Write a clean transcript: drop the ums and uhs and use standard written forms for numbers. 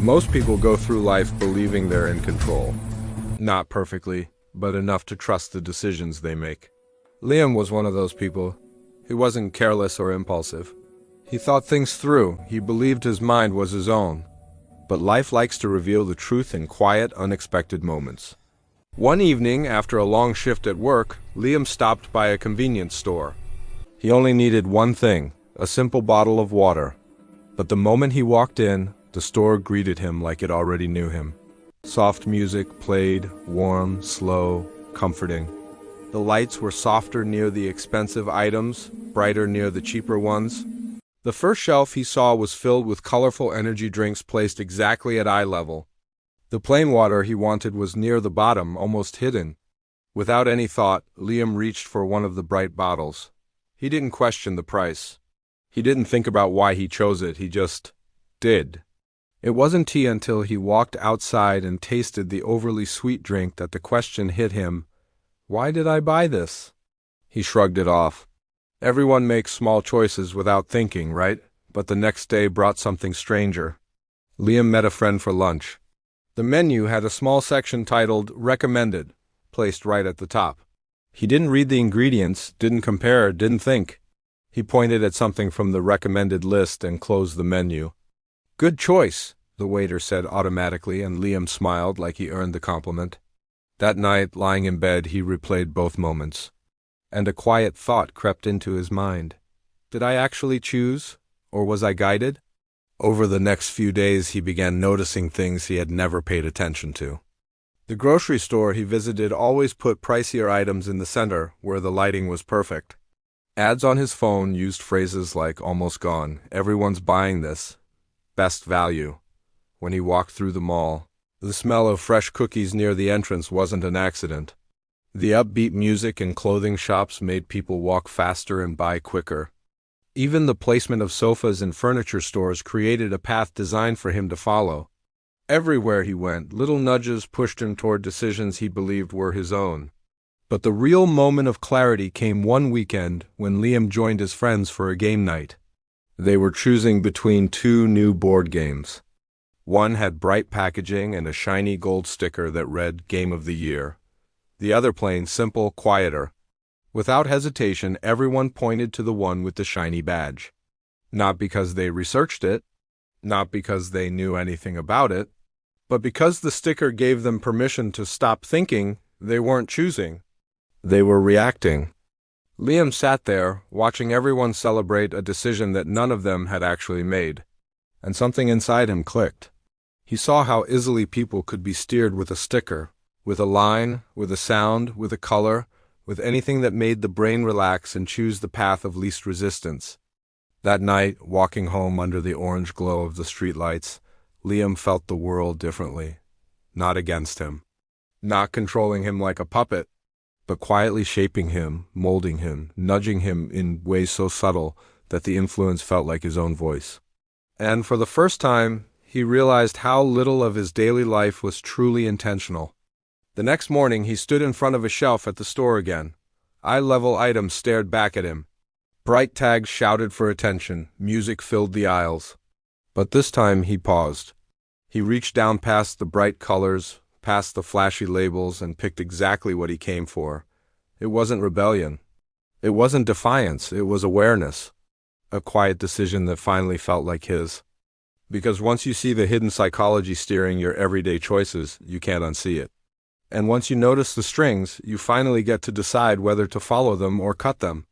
Most people go through life believing they're in control. Not perfectly, but enough to trust the decisions they make. Liam was one of those people. He wasn't careless or impulsive. He thought things through. He believed his mind was his own. But life likes to reveal the truth in quiet, unexpected moments. One evening, after a long shift at work, Liam stopped by a convenience store. He only needed one thing, a simple bottle of water. But the moment he walked in, the store greeted him like it already knew him. Soft music played, warm, slow, comforting. The lights were softer near the expensive items, brighter near the cheaper ones. The first shelf he saw was filled with colorful energy drinks placed exactly at eye level. The plain water he wanted was near the bottom, almost hidden. Without any thought, Liam reached for one of the bright bottles. He didn't question the price. He didn't think about why he chose it, he just did. It wasn't tea until he walked outside and tasted the overly sweet drink that the question hit him. Why did I buy this? He shrugged it off. Everyone makes small choices without thinking, right? But the next day brought something stranger. Liam met a friend for lunch. The menu had a small section titled Recommended, placed right at the top. He didn't read the ingredients, didn't compare, didn't think. He pointed at something from the recommended list and closed the menu. Good choice, the waiter said automatically, and Liam smiled like he earned the compliment. That night, lying in bed, he replayed both moments. And a quiet thought crept into his mind. Did I actually choose, or was I guided? Over the next few days, he began noticing things he had never paid attention to. The grocery store he visited always put pricier items in the center, where the lighting was perfect. Ads on his phone used phrases like almost gone, everyone's buying this, best value. When he walked through the mall, the smell of fresh cookies near the entrance wasn't an accident. The upbeat music in clothing shops made people walk faster and buy quicker. Even the placement of sofas in furniture stores created a path designed for him to follow. Everywhere he went, little nudges pushed him toward decisions he believed were his own. But the real moment of clarity came one weekend when Liam joined his friends for a game night. They were choosing between two new board games. One had bright packaging and a shiny gold sticker that read Game of the Year. The other plain, simple, quieter. Without hesitation, everyone pointed to the one with the shiny badge. Not because they researched it, not because they knew anything about it, but because the sticker gave them permission to stop thinking. They weren't choosing. They were reacting. Liam sat there, watching everyone celebrate a decision that none of them had actually made. And something inside him clicked. He saw how easily people could be steered with a sticker, with a line, with a sound, with a color, with anything that made the brain relax and choose the path of least resistance. That night, walking home under the orange glow of the streetlights, Liam felt the world differently. Not against him. Not controlling him like a puppet, but quietly shaping him, molding him, nudging him in ways so subtle that the influence felt like his own voice. And for the first time, he realized how little of his daily life was truly intentional. The next morning, he stood in front of a shelf at the store again. Eye-level items stared back at him. Bright tags shouted for attention. Music filled the aisles. But this time, he paused. He reached down past the bright colors, past the flashy labels, and picked exactly what he came for. It wasn't rebellion. It wasn't defiance. It was awareness. A quiet decision that finally felt like his. Because once you see the hidden psychology steering your everyday choices, you can't unsee it. And once you notice the strings, you finally get to decide whether to follow them or cut them.